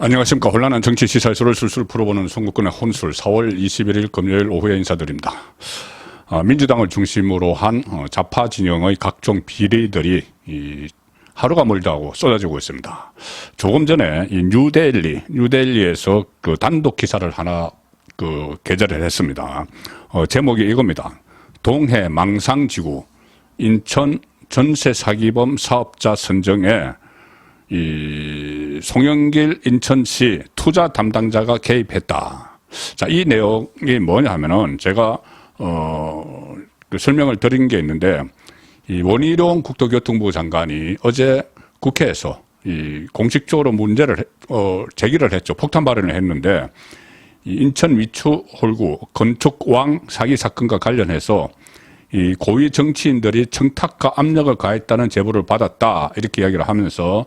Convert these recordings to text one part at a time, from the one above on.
안녕하십니까. 혼란한 정치 시사에서를 술술 풀어보는 송국근의 혼술 4월 21일 금요일 오후에 인사드립니다. 민주당을 중심으로 한 좌파 진영의 각종 비리들이 하루가 멀다 하고 쏟아지고 있습니다. 조금 전에 이 뉴델리에서 그 단독 기사를 하나 게재를 했습니다. 제목이 이겁니다. 동해 망상지구 인천 전세 사기범 사업자 선정에 이 송영길 인천시 투자 담당자가 개입했다. 자, 이 내용이 뭐냐 하면은 제가 그 설명을 드린 게 있는데, 이 원희룡 국토교통부 장관이 어제 국회에서 이 공식적으로 문제를 제기를 했죠. 폭탄 발언을 했는데, 이 인천 위추 홀구 건축왕 사기 사건과 관련해서 이 고위 정치인들이 청탁과 압력을 가했다는 제보를 받았다, 이렇게 이야기를 하면서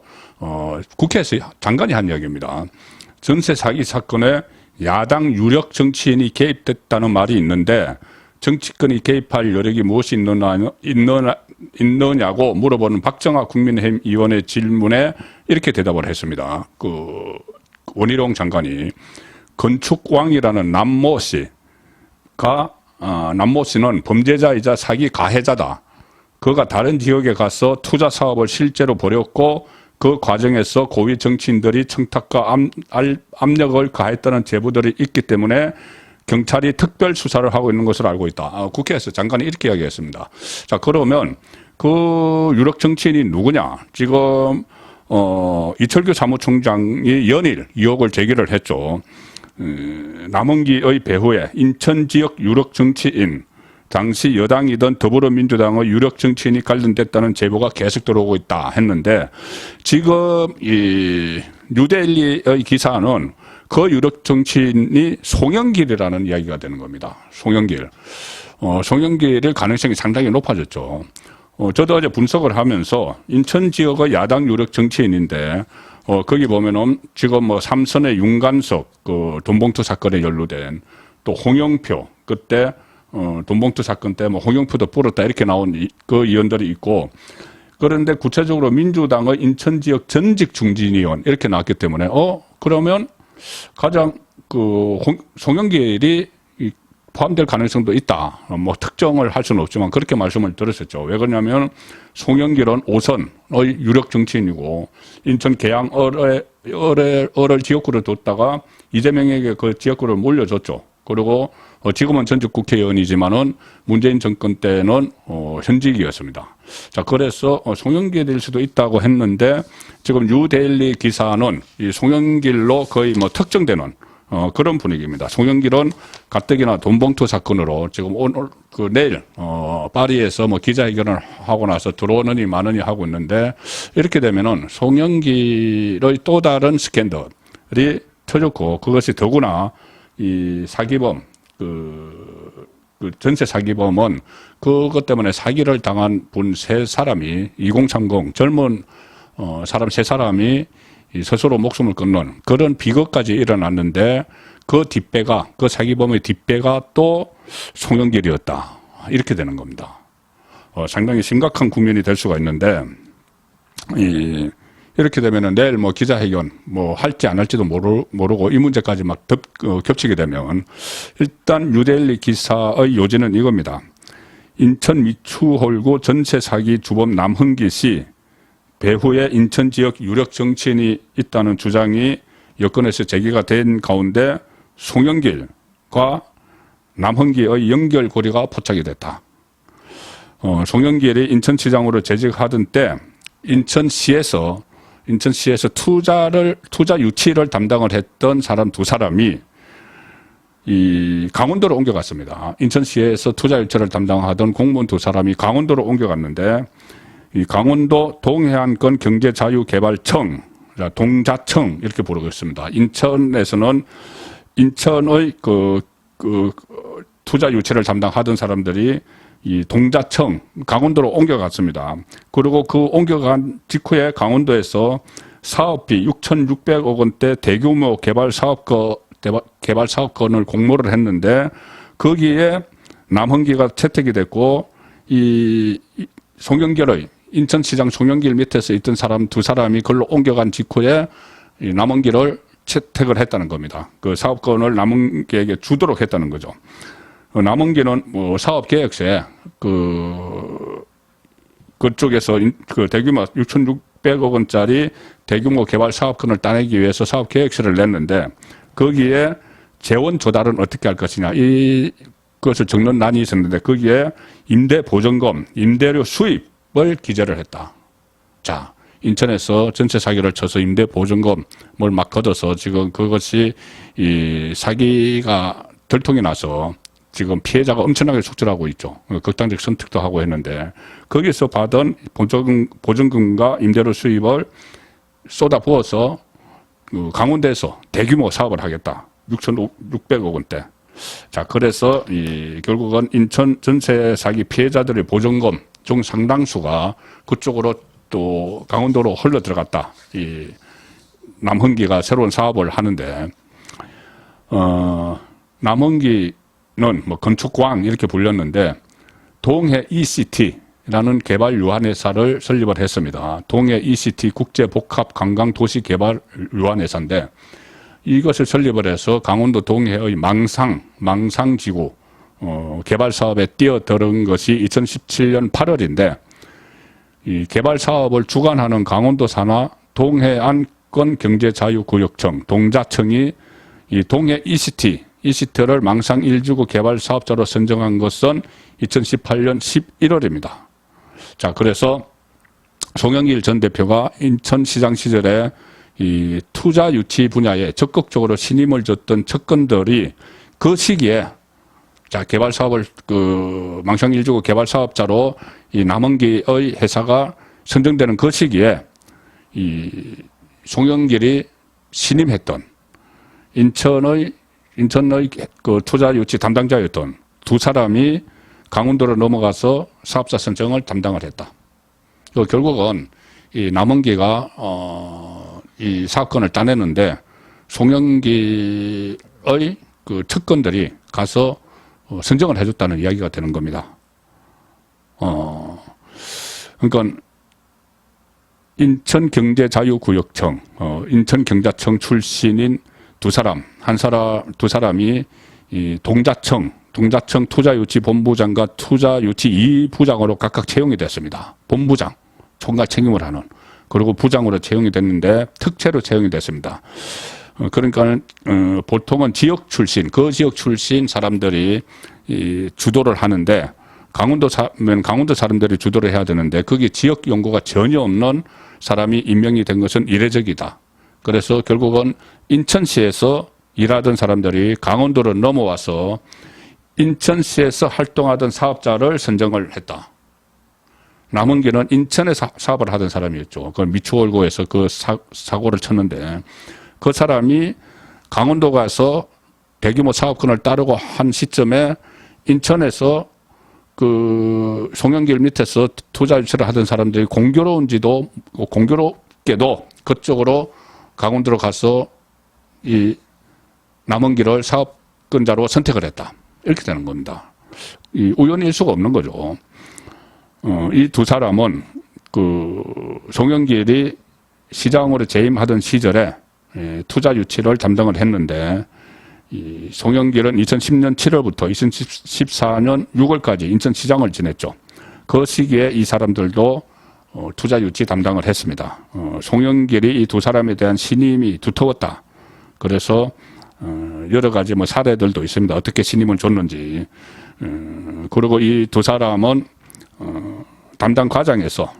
국회에서 장관이 한 이야기입니다. 전세 사기 사건에 야당 유력 정치인이 개입됐다는 말이 있는데 정치권이 개입할 여력이 무엇이 있느냐고 물어보는 박정아 국민의힘 의원의 질문에 이렇게 대답을 했습니다. 그 원희룡 장관이 건축왕이라는 남모 씨가 남모 씨는 범죄자이자 사기 가해자다. 그가 다른 지역에 가서 투자 사업을 실제로 벌였고 그 과정에서 고위 정치인들이 청탁과 압력을 가했다는 제보들이 있기 때문에 경찰이 특별 수사를 하고 있는 것으로 알고 있다. 국회에서 장관이 이렇게 이야기했습니다. 자, 그러면 그 유력 정치인이 누구냐? 지금 이철규 사무총장이 연일 의혹을 제기를 했죠. 남은기의 배후에 인천 지역 유력 정치인, 당시 여당이던 더불어민주당의 유력 정치인이 관련됐다는 제보가 계속 들어오고 있다 했는데, 지금 이 뉴델리의 기사는 그 유력 정치인이 송영길이라는 이야기가 되는 겁니다. 송영길. 송영길의 가능성이 상당히 높아졌죠. 저도 어제 분석을 하면서 인천 지역의 야당 유력 정치인인데, 거기 보면은 지금 뭐 삼선의 윤관석 그 돈봉투 사건에 연루된, 또 홍영표, 그때 돈봉투 사건 때 뭐 홍영표도 불었다 이렇게 나온 그 의원들이 있고, 그런데 구체적으로 민주당의 인천 지역 전직 중진의원 이렇게 나왔기 때문에 그러면 가장 그 송영길이 포함될 가능성도 있다. 뭐 특정을 할 수는 없지만 그렇게 말씀을 드렸었죠. 왜 그러냐면 송영길은 5선의 유력 정치인이고 인천 계양 을을 지역구로 뒀다가 이재명에게 그 지역구를 물려줬죠. 그리고 지금은 전직 국회의원이지만은 문재인 정권 때는 현직이었습니다. 자, 그래서 송영길일 수도 있다고 했는데 지금 뉴데일리 기사는 이 송영길로 거의 뭐 특정되는 그런 분위기입니다. 송영길은 가뜩이나 돈봉투 사건으로 지금 오늘 내일 파리에서 뭐 기자회견을 하고 나서 들어오느니 마느니 하고 있는데, 이렇게 되면은 송영길의 또 다른 스캔들이 터졌고, 그것이 더구나 이 사기범 그 전세 사기범은 그것 때문에 사기를 당한 분 세 사람이 2030 젊은 사람 세 사람이 스스로 목숨을 끊는 그런 비극까지 일어났는데, 그 사기범의 뒷배가 또 송영길이었다. 이렇게 되는 겁니다. 상당히 심각한 국면이 될 수가 있는데, 이렇게 되면은 내일 뭐 기자회견 뭐 할지 안 할지도 모르고 이 문제까지 막 겹치게 되면, 일단 뉴델리 기사의 요지는 이겁니다. 인천 위추홀구 전세 사기 주범 남흥기 씨 배후에 인천 지역 유력 정치인이 있다는 주장이 여권에서 제기가 된 가운데 송영길과 남흥기의 연결고리가 포착이 됐다. 송영길이 인천시장으로 재직하던 때 인천시에서 투자 유치를 담당을 했던 사람 두 사람이 이 강원도로 옮겨갔습니다. 인천시에서 투자 유치를 담당하던 공무원 두 사람이 강원도로 옮겨갔는데, 이 강원도 동해안권 경제자유개발청, 동자청 이렇게 부르고 있습니다. 인천에서는 인천의 투자 유치를 담당하던 사람들이 이 동자청 강원도로 옮겨갔습니다. 그리고 그 옮겨간 직후에 강원도에서 사업비 6,600억 원대 대규모 개발 사업권을 공모를 했는데, 거기에 남흥기가 채택이 됐고, 이 송영길의 인천시장 송영길 밑에서 있던 사람 두 사람이 그걸로 옮겨간 직후에 이 남은길을 채택을 했다는 겁니다. 그 사업권을 남은기에게 주도록 했다는 거죠. 남은기는 뭐 사업계획서에 그쪽에서 그 대규모 6,600억 원짜리 대규모 개발 사업권을 따내기 위해서 사업계획서를 냈는데 거기에 재원 조달은 어떻게 할 것이냐 이것을 적는 난이 있었는데 거기에 임대보증금, 임대료 수입을 기재를 했다. 자, 인천에서 전세 사기를 쳐서 임대보증금을 막 걷어서 지금 그것이 이 사기가 들통이 나서 지금 피해자가 엄청나게 속출하고 있죠. 극단적 선택도 하고 했는데 거기서 받은 보증금과 임대료 수입을 쏟아부어서 강원도에서 대규모 사업을 하겠다. 6,600억 원대. 자, 그래서 결국은 인천 전세 사기 피해자들의 보증금 중 상당수가 그쪽으로 또 강원도로 흘러 들어갔다. 이 남흥기가 새로운 사업을 하는데 남흥기는 뭐 건축광 이렇게 불렸는데 동해 ECT라는 개발 유한회사를 설립을 했습니다. 동해 ECT 국제복합관광도시개발 유한회사인데 이것을 설립을 해서 강원도 동해의 망상지구 개발 사업에 뛰어드는 것이 2017년 8월인데 이 개발 사업을 주관하는 강원도 산하 동해안권 경제자유구역청 동자청이 이 동해 ECT를 망상 1지구 개발 사업자로 선정한 것은 2018년 11월입니다. 자, 그래서 송영길 전 대표가 인천시장 시절에 이 투자 유치 분야에 적극적으로 신임을 줬던 측근들이 그 시기에 자, 개발 사업을 망상 1지구 개발 사업자로 이 남흥기의 회사가 선정되는 그 시기에 이 송영길이 신임했던 인천의 그 투자 유치 담당자였던 두 사람이 강원도로 넘어가서 사업자 선정을 담당을 했다. 결국은 이 남흥기가 이 사업권을 따내는데 송영길의 그 측근들이 가서 선정을 해줬다는 이야기가 되는 겁니다. 그러니까 인천경제자유구역청, 인천경자청 출신인 두 사람이 이 동자청 투자유치본부장과 투자유치 2부장으로 각각 채용이 됐습니다. 본부장, 총괄 책임을 하는. 그리고 부장으로 채용이 됐는데 특채로 채용이 됐습니다. 그러니까 보통은 지역 출신, 그 지역 출신 사람들이 주도를 하는데 강원도 사람들이 주도를 해야 되는데 거기 지역 연구가 전혀 없는 사람이 임명이 된 것은 이례적이다. 그래서 결국은 인천시에서 일하던 사람들이 강원도로 넘어와서 인천시에서 활동하던 사업자를 선정을 했다. 남은기는 인천에 사업을 하던 사람이었죠. 그 미추홀구에서 그 사고를 쳤는데 그 사람이 강원도 가서 대규모 사업권을 따르고 한 시점에 인천에서 그 송영길 밑에서 투자 유치를 하던 사람들이 공교롭게도 그쪽으로 강원도로 가서 이 남은기를 사업권자로 선택을 했다. 이렇게 되는 겁니다. 이 우연일 수가 없는 거죠. 이 두 사람은 그 송영길이 시장으로 재임하던 시절에 투자 유치를 담당을 했는데 이 송영길은 2010년 7월부터 2014년 6월까지 인천시장을 지냈죠. 그 시기에 이 사람들도 투자 유치 담당을 했습니다. 송영길이 이 두 사람에 대한 신임이 두터웠다. 그래서 여러 가지 뭐 사례들도 있습니다. 어떻게 신임을 줬는지. 그리고 이 두 사람은 담당 과장에서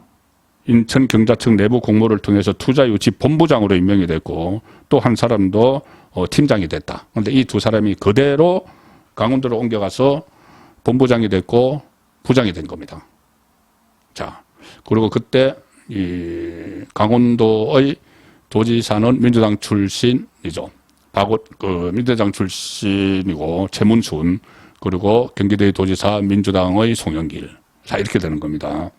인천경자청 내부 공모를 통해서 투자유치 본부장으로 임명이 됐고 또 한 사람도 팀장이 됐다. 그런데 이 두 사람이 그대로 강원도로 옮겨가서 본부장이 됐고 부장이 된 겁니다. 자, 그리고 그때 이 강원도의 도지사는 민주당 출신이죠. 민주당 출신이고 최문순, 그리고 경기도의 도지사 민주당의 송영길. 자, 이렇게 되는 겁니다.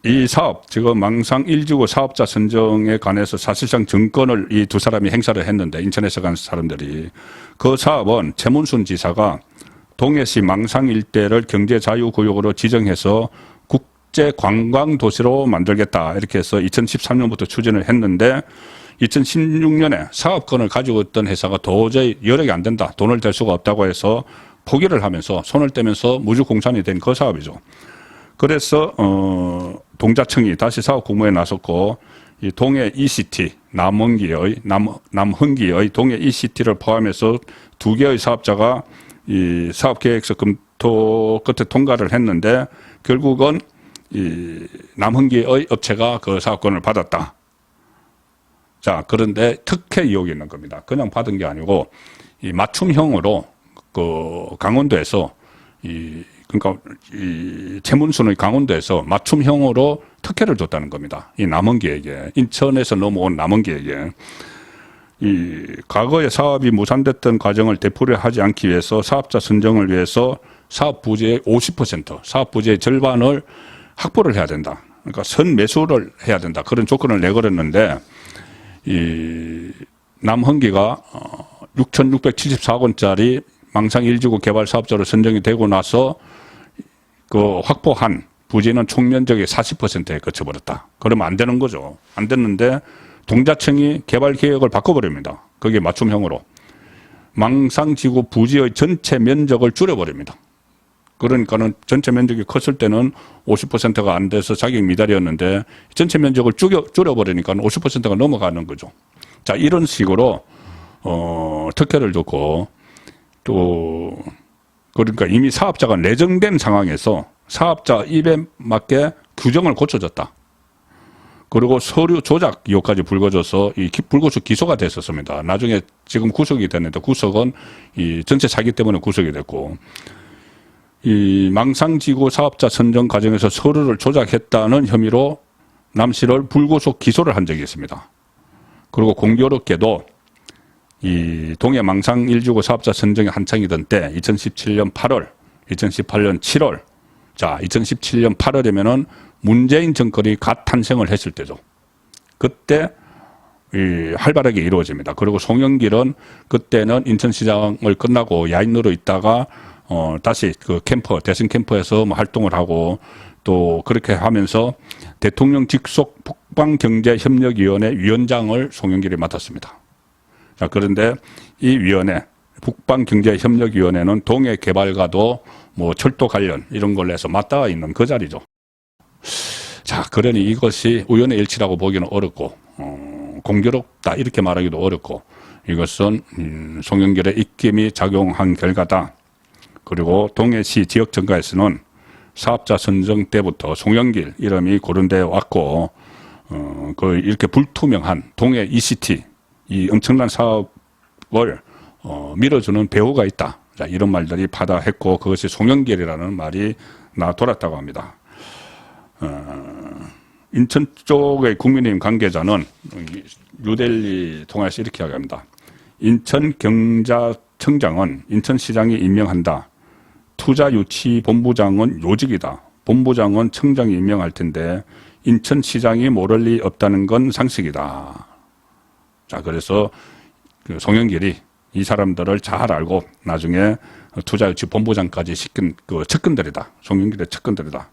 이 사업, 지금 망상 1지구 사업자 선정에 관해서 사실상 정권을 이 두 사람이 행사를 했는데, 인천에서 간 사람들이. 그 사업은 최문순 지사가 동해시 망상 일대를 경제자유구역으로 지정해서 국제 관광 도시로 만들겠다 이렇게 해서 2013년부터 추진을 했는데 2016년에 사업권을 가지고 있던 회사가 도저히 여력이 안 된다, 돈을 댈 수가 없다고 해서 포기를 하면서 손을 떼면서 무주공산이 된 그 사업이죠. 그래서 동자청이 다시 사업 공모에 나섰고 이 동해 ECT 남흥기의 동해 ECT를 포함해서 2개의 사업자가 이 사업계획서 검토 끝에 통과를 했는데 결국은 이 남흥기의 업체가 그 사업권을 받았다. 자, 그런데 특혜 의혹이 있는 겁니다. 그냥 받은 게 아니고 이 맞춤형으로 그 강원도에서 그러니까 이 최문순의 강원도에서 맞춤형으로 특혜를 줬다는 겁니다. 이 남원기에게, 인천에서 넘어온 남원기에게. 이 과거에 사업이 무산됐던 과정을 되풀이하지 않기 위해서 사업자 선정을 위해서 사업 부지의 50%, 사업 부지의 절반을 확보를 해야 된다. 그러니까 선매수를 해야 된다. 그런 조건을 내걸었는데 이 남흥기가 6,674억 원짜리 망상 1지구 개발 사업자로 선정이 되고 나서 그 확보한 부지는 총면적의 40%에 그쳐버렸다. 그러면 안 되는 거죠. 안 됐는데 동자청이 개발 계획을 바꿔버립니다. 거기에 맞춤형으로. 망상지구 부지의 전체 면적을 줄여버립니다. 그러니까는 전체 면적이 컸을 때는 50%가 안 돼서 자격 미달이었는데 전체 면적을 줄여버리니까 50%가 넘어가는 거죠. 자, 이런 식으로 특혜를 줬고 또 그러니까 이미 사업자가 내정된 상황에서 사업자 입에 맞게 규정을 고쳐줬다. 그리고 서류 조작 의혹까지 불거져서 이 불구속 기소가 됐었습니다. 나중에 지금 구속이 됐는데 구속은 이 전체 사기 때문에 구속이 됐고 이 망상지구 사업자 선정 과정에서 서류를 조작했다는 혐의로 남씨를 불구속 기소를 한 적이 있습니다. 그리고 공교롭게도 이 동해 망상 1지구 사업자 선정이 한창이던 때 2017년 8월, 2018년 7월, 자 2017년 8월이면은 문재인 정권이 갓 탄생을 했을 때죠. 그때 활발하게 이루어집니다. 그리고 송영길은 그때는 인천시장을 끝나고 야인으로 있다가 다시 그 캠프, 대선 캠프에서 뭐 활동을 하고 또 그렇게 하면서 대통령 직속 북방경제협력위원회 위원장을 송영길이 맡았습니다. 자, 그런데 이 위원회, 북방경제협력위원회는 동해 개발과도 뭐 철도 관련 이런 걸로 해서 맞닿아 있는 그 자리죠. 자, 그러니 이것이 우연의 일치라고 보기는 어렵고, 공교롭다 이렇게 말하기도 어렵고, 이것은 송영길의 입김이 작용한 결과다. 그리고 동해시 지역정가에서는 사업자 선정 때부터 송영길 이름이 거론되어 왔고, 그 이렇게 불투명한 동해 ECT, 이 엄청난 사업을 밀어주는 배후가 있다. 자, 이런 말들이 파다했고 그것이 송영길이라는 말이 돌았다고 합니다. 인천 쪽의 국민의힘 관계자는 뉴델리 통해서 이렇게 이야기합니다. 인천경자청장은 인천시장이 임명한다. 투자유치본부장은 요직이다. 본부장은 청장이 임명할 텐데 인천시장이 모를 리 없다는 건 상식이다. 자, 그래서 그 송영길이 이 사람들을 잘 알고 나중에 투자유치본부장까지 시킨 그 측근들이다. 송영길의 측근들이다.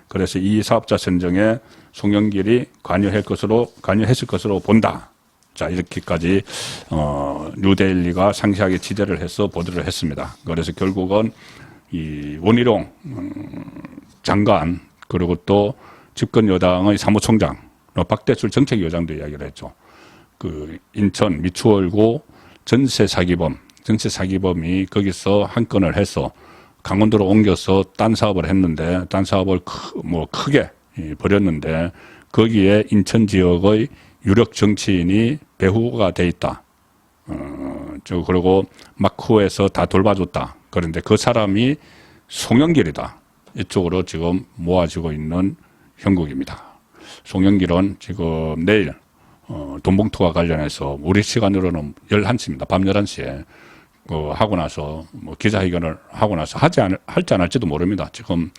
그래서 이 사업자 선정에 송영길이 관여했을 것으로 본다. 자, 이렇게까지 뉴데일리가 상세하게 취재를 해서 보도를 했습니다. 그래서 결국은 이 원희룡 장관 그리고 또 집권 여당의 사무총장 박대출 정책위원장도 이야기를 했죠. 그 인천 미추홀구 전세 사기범이 거기서 한 건을 해서 강원도로 옮겨서 딴 사업을 했는데 딴 사업을 크게 벌였는데 거기에 인천 지역의 유력 정치인이 배후가 돼 있다. 그리고 마크에서 다 돌봐줬다. 그런데 그 사람이 송영길이다. 이쪽으로 지금 모아지고 있는 형국입니다. 송영길은 지금 내일 돈봉투와 관련해서 우리 시간으로는 11시입니다. 밤 11시에 하고 나서 기자회견을 하고 나서 할지 안 할지도 모릅니다. 지금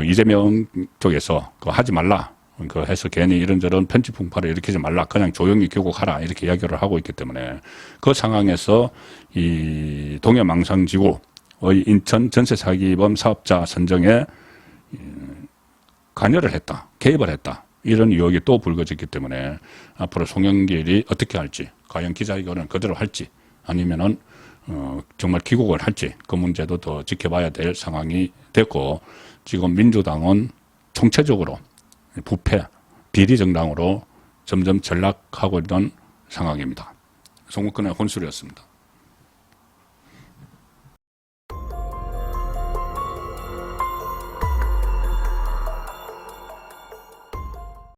이재명 쪽에서 하지 말라. 해서 괜히 이런저런 편집 풍파를 일으키지 말라. 그냥 조용히 귀국하라. 이렇게 이야기를 하고 있기 때문에 그 상황에서 이 동해망상지구의 인천 전세 사기범 사업자 선정에 관여를 했다, 개입을 했다, 이런 의혹이 또 불거졌기 때문에 앞으로 송영길이 어떻게 할지, 과연 기자회견을 그대로 할지 아니면은 정말 귀국을 할지, 그 문제도 더 지켜봐야 될 상황이 됐고, 지금 민주당은 총체적으로 부패, 비리 정당으로 점점 전락하고 있는 상황입니다. 송국근의 혼술이었습니다.